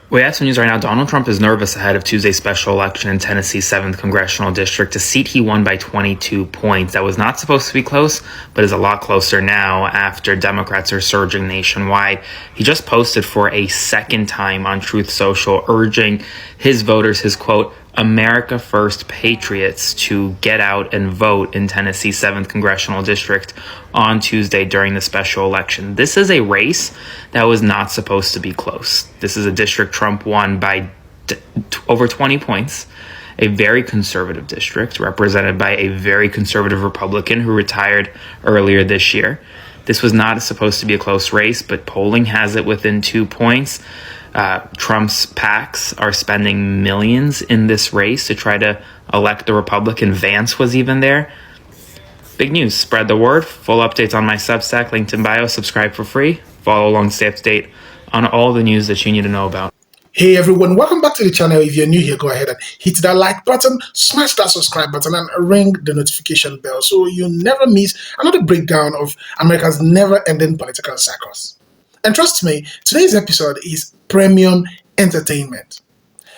We have some news right now. Donald Trump is nervous ahead of Tuesday's special election in Tennessee's 7th Congressional District, a seat he won by 22 points. That was not supposed to be close, but is a lot closer now after Democrats are surging nationwide. He just posted for a second time on Truth Social, urging his voters, his quote, America First patriots to get out and vote in Tennessee's 7th Congressional District on Tuesday during the special election. This is a race that was not supposed to be close. This is a district Trump won by over 20 points, a very conservative district represented by a very conservative Republican who retired earlier this year. This was not supposed to be a close race, but polling has it within 2 points. Trump's PACs are spending millions in this race to try to elect the Republican. Vance was even there. Big news. Spread the word. Full updates on my Substack, linked in bio. Subscribe for free. Follow along, stay up to date on all the news that you need to know about. Hey everyone, welcome back to the channel. If you're new here, go ahead and hit that like button, smash that subscribe button, and ring the notification bell so you never miss another breakdown of America's never-ending political circus. And trust me, today's episode is premium entertainment.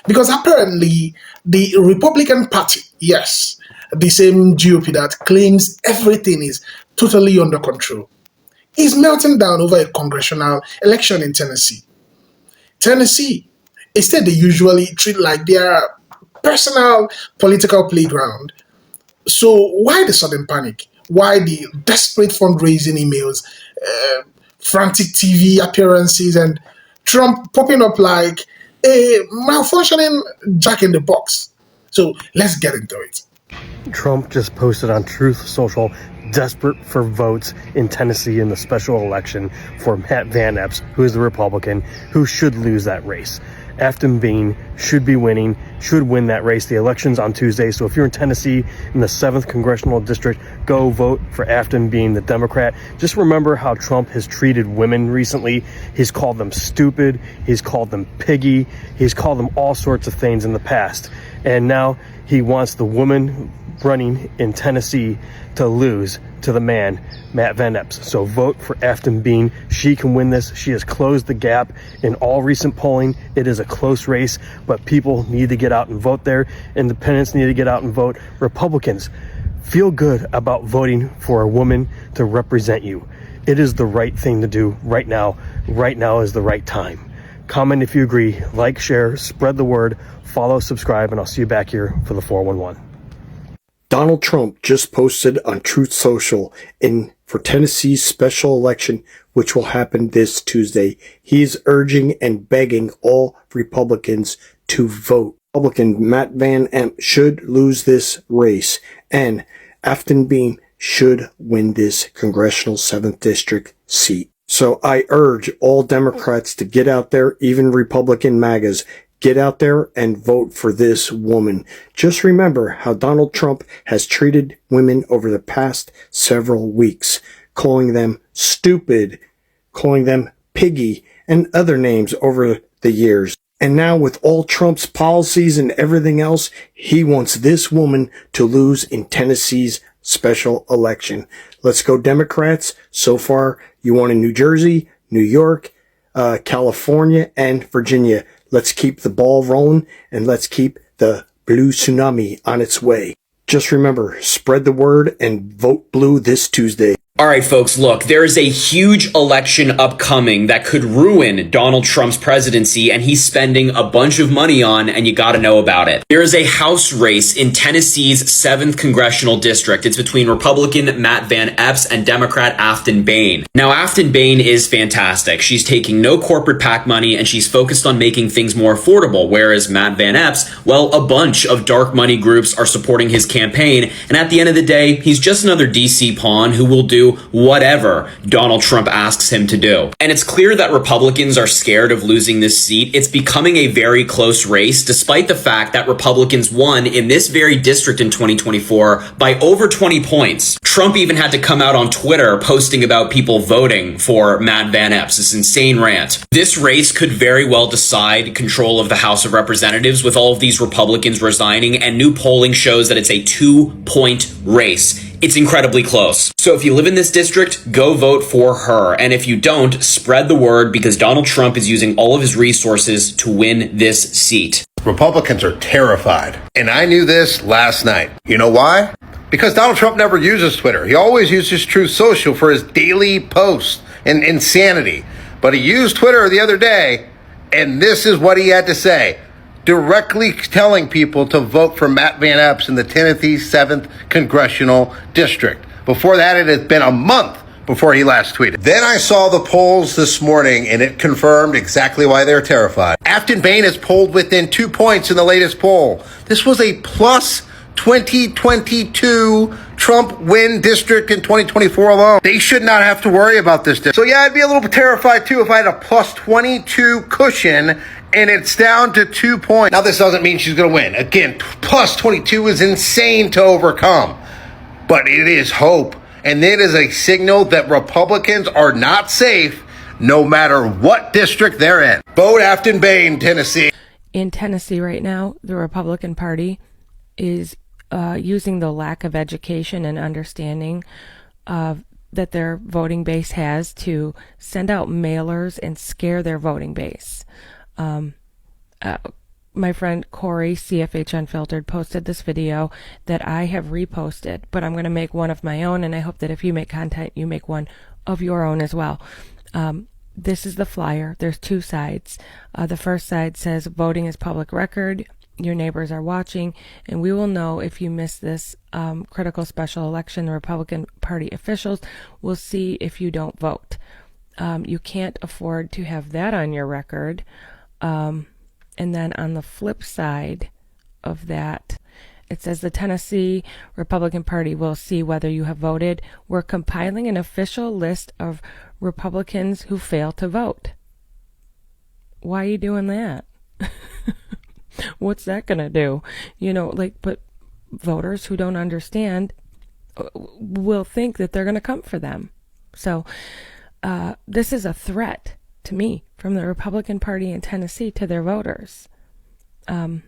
Because apparently, the Republican Party, yes, the same GOP that claims everything is totally under control, is melting down over a congressional election in Tennessee. Tennessee, a state they usually treat like their personal political playground. So why the sudden panic? Why the desperate fundraising emails, frantic TV appearances, and Trump popping up like a malfunctioning jack in the box? So let's get into it. Trump just posted on Truth Social, desperate for votes in Tennessee in the special election for Matt Van Epps, who is the Republican, who should lose that race. Afton Bean should be winning, should win that race. The election's on Tuesday, so if you're in Tennessee in the 7th Congressional District, go vote for Afton Bean, the Democrat. Just remember how Trump has treated women recently. He's called them stupid, he's called them piggy, he's called them all sorts of things in the past. And now he wants the woman running in Tennessee to lose to the man, Matt Van Epps. So vote for Afton Bean. She can win this. She has closed the gap in all recent polling. It is a close race, but people need to get out and vote there. Independents need to get out and vote. Republicans, feel good about voting for a woman to represent you. It is the right thing to do right now. Right now is the right time. Comment if you agree, like, share, spread the word, follow, subscribe, and I'll see you back here for the 411. Donald Trump just posted on Truth Social for Tennessee's special election, which will happen this Tuesday. He is urging and begging all Republicans to vote. Republican Matt Van Epps should lose this race, and Afton Bean should win this Congressional 7th District seat. So I urge all Democrats to get out there, even Republican MAGAs, get out there and vote for this woman. Just remember how Donald Trump has treated women over the past several weeks, calling them stupid, calling them piggy, and other names over the years. And now with all Trump's policies and everything else, he wants this woman to lose in Tennessee's special election. Let's go Democrats. So far, you won in New Jersey, New York, California, and Virginia. Let's keep the ball rolling, and let's keep the blue tsunami on its way. Just remember, spread the word and vote blue this Tuesday. All right, folks, look, there is a huge election upcoming that could ruin Donald Trump's presidency, and he's spending a bunch of money on, and you got to know about it. There is a House race in Tennessee's 7th Congressional District. It's between Republican Matt Van Epps and Democrat Afton Bean. Now, Afton Bean is fantastic. She's taking no corporate PAC money, and she's focused on making things more affordable, whereas Matt Van Epps, well, a bunch of dark money groups are supporting his campaign, and at the end of the day, he's just another DC pawn who will do whatever Donald Trump asks him to do. And it's clear that Republicans are scared of losing this seat. It's becoming a very close race, despite the fact that Republicans won in this very district in 2024 by over 20 points. Trump even had to come out on Twitter posting about people voting for Matt Van Epps, this insane rant. This race could very well decide control of the House of Representatives with all of these Republicans resigning, and new polling shows that it's a 2-point race. it's incredibly close. So if you live in this district, go vote for her. And if you don't, spread the word, because Donald Trump is using all of his resources to win this seat. Republicans are terrified. And I knew this last night. You know why? Because Donald Trump never uses Twitter. He always uses Truth Social for his daily posts and insanity. But he used Twitter the other day, and this is what he had to say, directly telling people to vote for Matt Van Epps in the Tennessee 7th Congressional District. Before that, it had been a month before he last tweeted. Then I saw the polls this morning, and it confirmed exactly why they're terrified. Afton Bain is polled within 2 points in the latest poll. This was a plus 2022 Trump win district in 2024 alone. They should not have to worry about this district. So yeah, I'd be a little bit terrified too if I had a plus 22 cushion and it's down to 2 points. Now this doesn't mean she's going to win. Again, plus 22 is insane to overcome, but it is hope. And it is a signal that Republicans are not safe no matter what district they're in. Vote Afton Bain, Tennessee. In Tennessee right now, the Republican Party is using the lack of education and understanding that their voting base has to send out mailers and scare their voting base. My friend Corey, CFH Unfiltered, posted this video that I have reposted, but I'm going to make one of my own, and I hope that if you make content, you make one of your own as well. This is the flyer. There's two sides. The first side says voting is public record. Your neighbors are watching, and we will know if you miss this critical special election. The Republican Party officials will see if you don't vote. You can't afford to have that on your record. And then on the flip side of that, it says the Tennessee Republican Party will see whether you have voted. We're compiling an official list of Republicans who fail to vote. Why are you doing that? What's that going to do? But voters who don't understand will think that they're going to come for them. So this is a threat to me from the Republican Party in Tennessee to their voters. I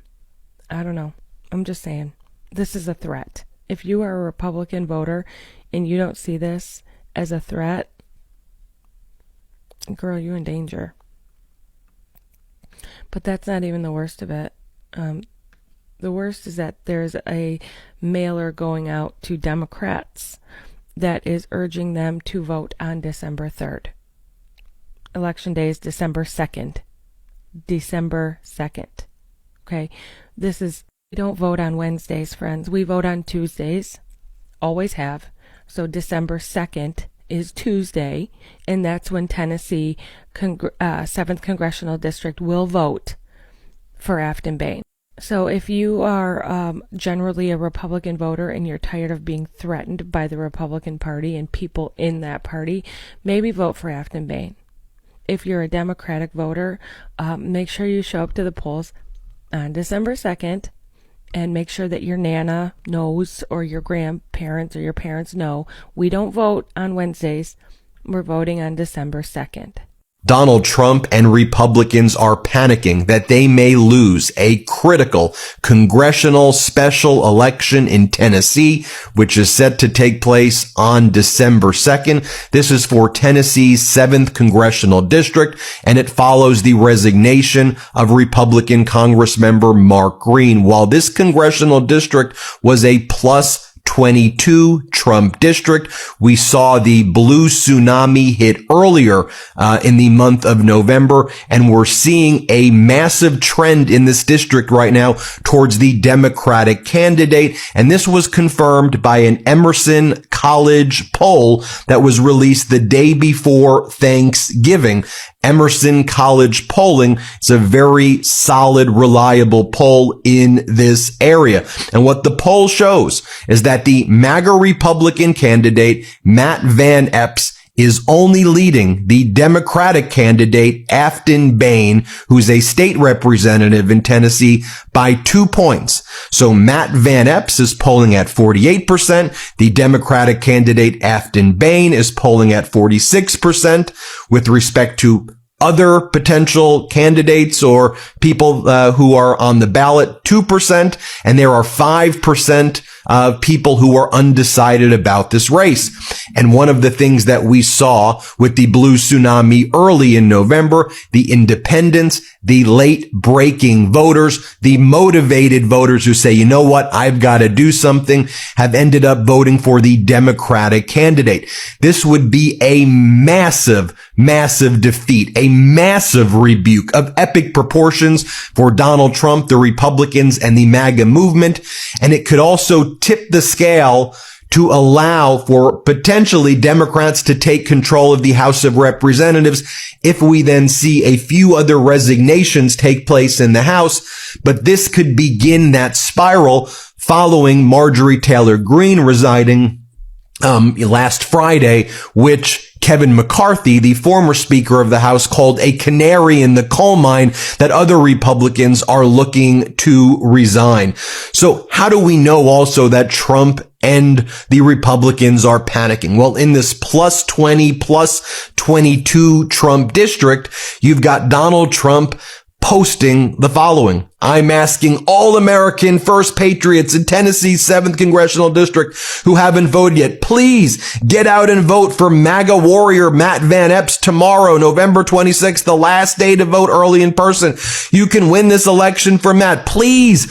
don't know. I'm just saying, this is a threat. If you are a Republican voter and you don't see this as a threat, girl, you're in danger. But that's not even the worst of it. The worst is that there's a mailer going out to Democrats that is urging them to vote on December 3rd. Election day is December 2nd. December 2nd. Okay? We don't vote on Wednesdays, friends. We vote on Tuesdays. Always have. So December 2nd is Tuesday, and that's when Tennessee 7th Congressional District will vote for Afton Bain. So if you are generally a Republican voter and you're tired of being threatened by the Republican Party and people in that party, maybe vote for Afton Bain. If you're a Democratic voter, make sure you show up to the polls on December 2nd and make sure that your Nana knows, or your grandparents or your parents know, we don't vote on Wednesdays. We're voting on December 2nd. Donald Trump and Republicans are panicking that they may lose a critical congressional special election in Tennessee, which is set to take place on December 2nd. This is for Tennessee's 7th Congressional District, and it follows the resignation of Republican Congressmember Mark Green. While this congressional district was a plus 22 Trump district, we saw the blue tsunami hit earlier in the month of November, and we're seeing a massive trend in this district right now towards the Democratic candidate. And this was confirmed by an Emerson College poll that was released the day before Thanksgiving. Emerson College polling is a very solid, reliable poll in this area. And what the poll shows is that the MAGA Republican candidate, Matt Van Epps, is only leading the Democratic candidate, Afton Bain, who's a state representative in Tennessee, by 2 points. So Matt Van Epps is polling at 48%. The Democratic candidate, Afton Bain, is polling at 46%. With respect to other potential candidates or people who are on the ballot, 2%, and there are 5% people who are undecided about this race. And one of the things that we saw with the blue tsunami early in November, the independents, the late breaking voters, the motivated voters who say, you know what, I've got to do something, have ended up voting for the Democratic candidate. This would be a massive defeat, a massive rebuke of epic proportions for Donald Trump, the Republicans, and the MAGA movement. And it could also tip the scale to allow for potentially Democrats to take control of the House of Representatives if we then see a few other resignations take place in the House. But this could begin that spiral following Marjorie Taylor Greene resigning last Friday, which Kevin McCarthy, the former Speaker of the House, called a canary in the coal mine that other Republicans are looking to resign. So how do we know also that Trump and the Republicans are panicking? Well, in this plus 20, plus 22 Trump district, you've got Donald Trump posting the following. I'm asking all American First Patriots in Tennessee's 7th Congressional District who haven't voted yet, please get out and vote for MAGA warrior Matt Van Epps tomorrow, November 26th, the last day to vote early in person. You can win this election for Matt. Please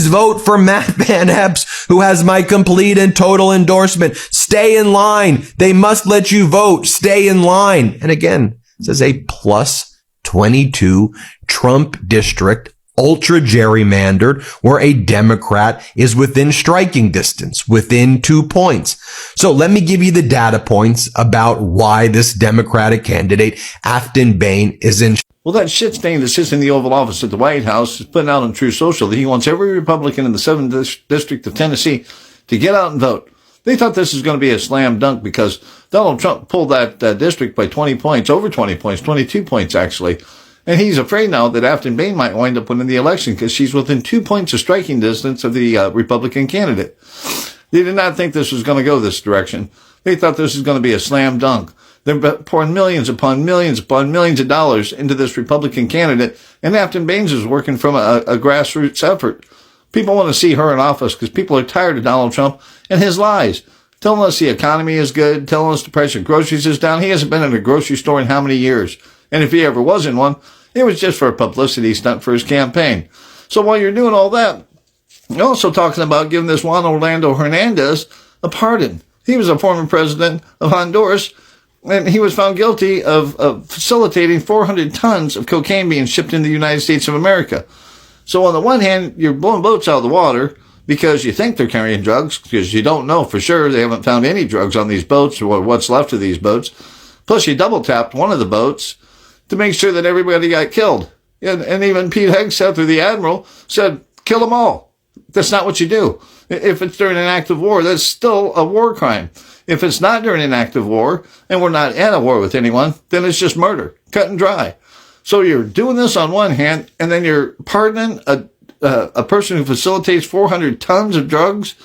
vote for Matt Van Epps, who has my complete and total endorsement. Stay in line. They must let you vote. Stay in line. And again, this is a plus 22 Trump district, ultra gerrymandered, where a Democrat is within striking distance, within 2 points. So let me give you the data points about why this Democratic candidate, Afton Bain, is in. Well, that shit stain that sits in the Oval Office at the White House is putting out on True Social that he wants every Republican in the 7th District of Tennessee to get out and vote. They thought this was going to be a slam dunk because Donald Trump pulled that district by 20 points, over 20 points, 22 points actually. And he's afraid now that Afton Bain might wind up winning the election because she's within 2 points of striking distance of the Republican candidate. They did not think this was going to go this direction. They thought this was going to be a slam dunk. They're pouring millions upon millions upon millions of dollars into this Republican candidate, and Afton Baines is working from a grassroots effort. People want to see her in office because people are tired of Donald Trump and his lies. Telling us the economy is good, telling us the price of groceries is down. He hasn't been in a grocery store in how many years? And if he ever was in one, it was just for a publicity stunt for his campaign. So while you're doing all that, you're also talking about giving this Juan Orlando Hernandez a pardon. He was a former president of Honduras, and he was found guilty of facilitating 400 tons of cocaine being shipped into the United States of America. So on the one hand, you're blowing boats out of the water because you think they're carrying drugs, because you don't know for sure. They haven't found any drugs on these boats or what's left of these boats. Plus, you double-tapped one of the boats to make sure that everybody got killed. And even Pete Hegseth, or the admiral, said, kill them all. That's not what you do. If it's during an act of war, that's still a war crime. If it's not during an act of war, and we're not at a war with anyone, then it's just murder, cut and dry. So you're doing this on one hand, and then you're pardoning a person who facilitates 400 tons of drugs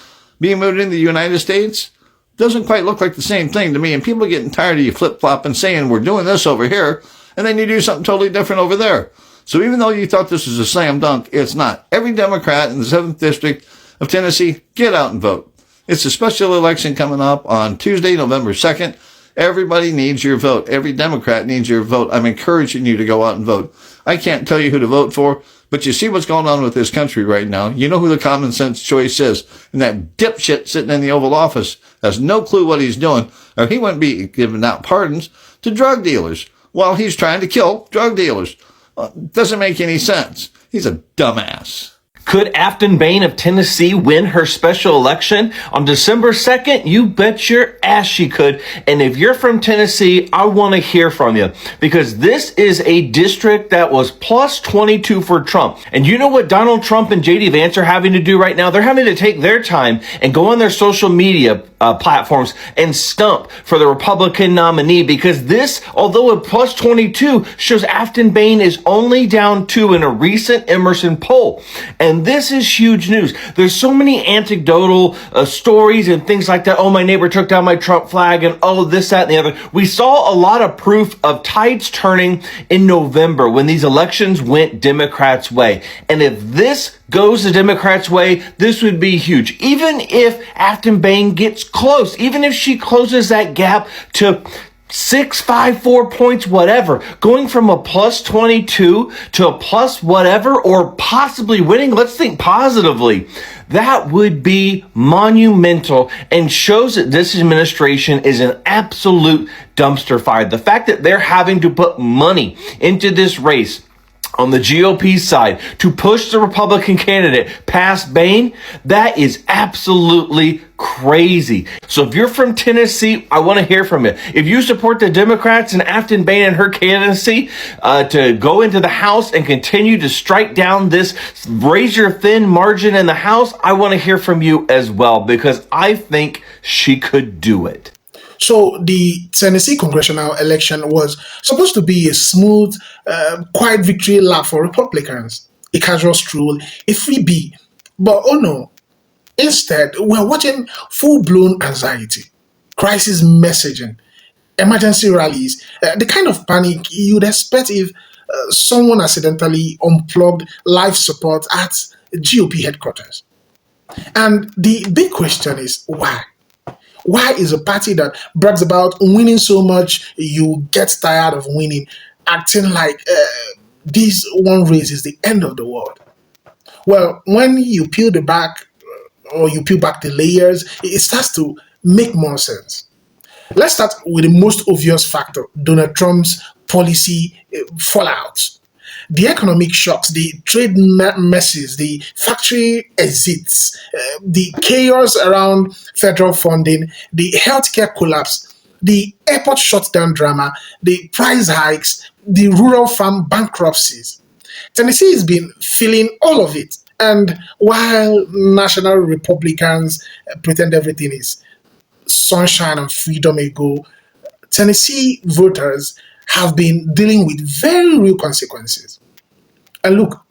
being moved into the United States. Doesn't quite look like the same thing to me, and people are getting tired of you flip-flopping, saying we're doing this over here, and then you do something totally different over there. So even though you thought this was a slam dunk, it's not. Every Democrat in the 7th District of Tennessee, get out and vote. It's a special election coming up on Tuesday, November 2nd. Everybody needs your vote. Every Democrat needs your vote. I'm encouraging you to go out and vote. I can't tell you who to vote for, but you see what's going on with this country right now. You know who the common sense choice is. And that dipshit sitting in the Oval Office has no clue what he's doing, or he wouldn't be giving out pardons to drug dealers while he's trying to kill drug dealers. Doesn't make any sense. He's a dumbass. Could Afton Bain of Tennessee win her special election on December 2nd? You bet your ass she could. And if you're from Tennessee, I want to hear from you, because this is a district that was plus 22 for Trump. And you know what Donald Trump and JD Vance are having to do right now? They're having to take their time and go on their social media platforms and stump for the Republican nominee, because this, although a plus 22, shows Afton Bain is only down 2 in a recent Emerson poll. And this is huge news. There's so many anecdotal stories and things like that. Oh, my neighbor took down my Trump flag, and oh, this, that, and the other. We saw a lot of proof of tides turning in November when these elections went Democrats' way. And if this goes the Democrats' way, this would be huge. Even if Afton Bain gets close, even if she closes that gap to 6, 5, 4 points, whatever, going from a plus 22 to a plus whatever, or possibly winning, let's think positively, that would be monumental and shows that this administration is an absolute dumpster fire. The fact that they're having to put money into this race on the GOP side to push the Republican candidate past Bain, that is absolutely crazy. So if you're from Tennessee, I want to hear from you. If you support the Democrats and Afton Bain and her candidacy to go into the House and continue to strike down this razor-thin margin in the House, I want to hear from you as well, because I think she could do it. So the Tennessee congressional election was supposed to be a smooth, quiet victory lap for Republicans, a casual stroll, a freebie. But oh no, instead, we're watching full-blown anxiety, crisis messaging, emergency rallies, the kind of panic you'd expect if someone accidentally unplugged life support at GOP headquarters. And the big question is why? Why is a party that brags about winning so much you get tired of winning acting like this one race is the end of the world? Well, when you peel the back or you peel back the layers, it starts to make more sense. Let's start with the most obvious factor, Donald Trump's policy fallout. The economic shocks, the trade messes, the factory exits, the chaos around federal funding, the healthcare collapse, the airport shutdown drama, the price hikes, the rural farm bankruptcies. Tennessee has been feeling all of it. And while national Republicans pretend everything is sunshine and freedom ago, Tennessee voters have been dealing with very real consequences. And look,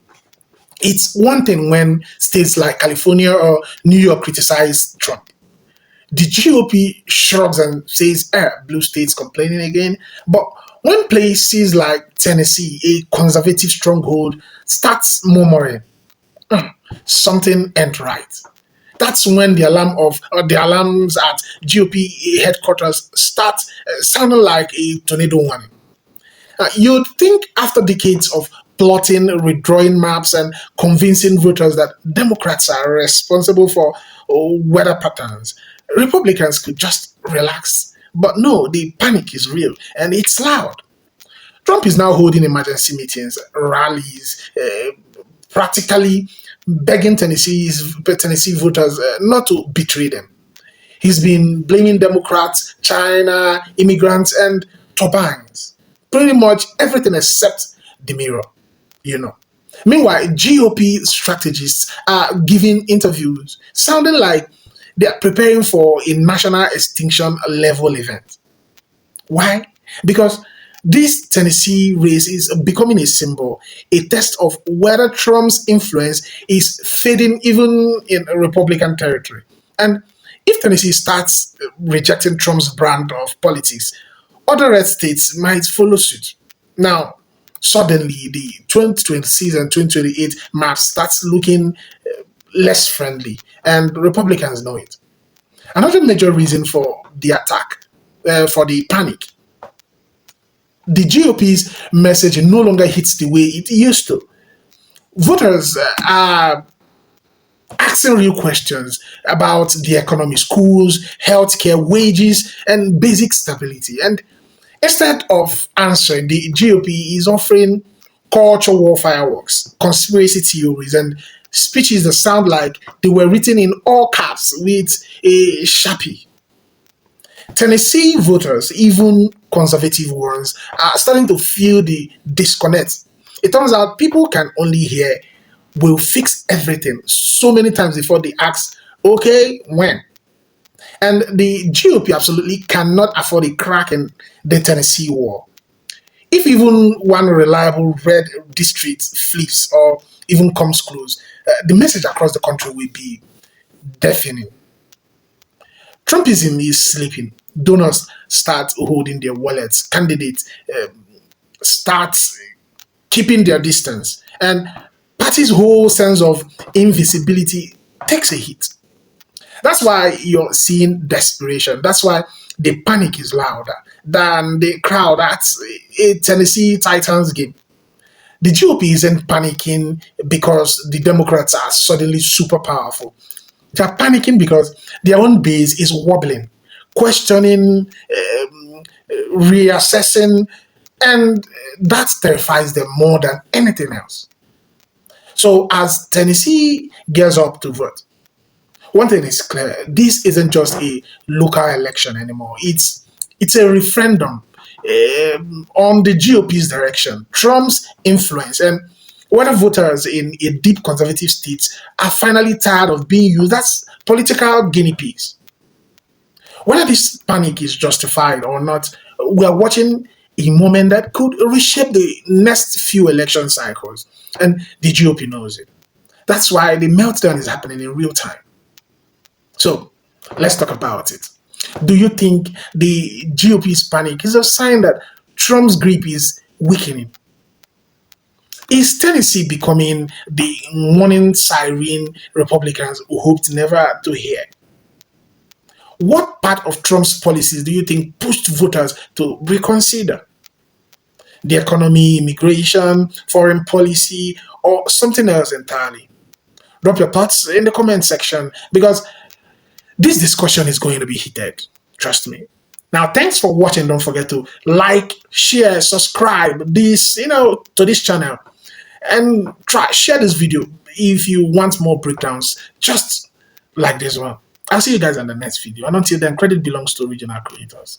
it's one thing when states like California or New York criticize Trump. The GOP shrugs and says, blue states complaining again. But when places like Tennessee, a conservative stronghold, starts murmuring, something ain't right. That's when the alarms at GOP headquarters start sounding like a tornado warning. You'd think after decades of plotting, redrawing maps, and convincing voters that Democrats are responsible for weather patterns, Republicans could just relax. But no, the panic is real and it's loud. Trump is now holding emergency meetings, rallies, practically begging Tennessee voters not to betray them. He's been blaming Democrats, China, immigrants, and turbines. Pretty much everything except the mirror, Meanwhile, GOP strategists are giving interviews sounding like they are preparing for a national extinction level event. Why? Because this Tennessee race is becoming a symbol, a test of whether Trump's influence is fading even in Republican territory. And if Tennessee starts rejecting Trump's brand of politics, other red states might follow suit. Now, suddenly, the 2026 and 2028 map starts looking less friendly, and Republicans know it. Another major reason for the attack, for the panic, the GOP's message no longer hits the way it used to. Voters are asking real questions about the economy, schools, healthcare, wages, and basic stability. And instead of answering, the GOP is offering culture war fireworks, conspiracy theories, and speeches that sound like they were written in all caps with a Sharpie. Tennessee voters, even conservative ones, are starting to feel the disconnect. It turns out people can only hear "we'll fix everything" so many times before they ask, okay, when? And the GOP absolutely cannot afford a crack in the Tennessee war. If even one reliable red district flips or even comes close, the message across the country will be deafening. Trumpism is sleeping. Donors start holding their wallets. Candidates start keeping their distance. And party's whole sense of invisibility takes a hit. That's why you're seeing desperation. That's why the panic is louder than the crowd at a Tennessee Titans game. The GOP isn't panicking because the Democrats are suddenly super powerful. They are panicking because their own base is wobbling, questioning, reassessing, and that terrifies them more than anything else. So as Tennessee gears up to vote, one thing is clear: this isn't just a local election anymore. It's a referendum on the GOP's direction, Trump's influence, and whether voters in a deep conservative states are finally tired of being used as political guinea pigs. Whether this panic is justified or not, we are watching a moment that could reshape the next few election cycles, and the GOP knows it. That's why the meltdown is happening in real time. So let's talk about it. Do you think the GOP's panic is a sign that Trump's grip is weakening? Is Tennessee becoming the warning siren Republicans hoped never to hear? What part of Trump's policies do you think pushed voters to reconsider? The economy, immigration, foreign policy, or something else entirely? Drop your thoughts in the comment section, because this discussion is going to be heated. Trust me. Now, thanks for watching. Don't forget to like, share, subscribe to this channel, and share this video if you want more breakdowns just like this one. I'll see you guys in the next video. And until then, credit belongs to original creators.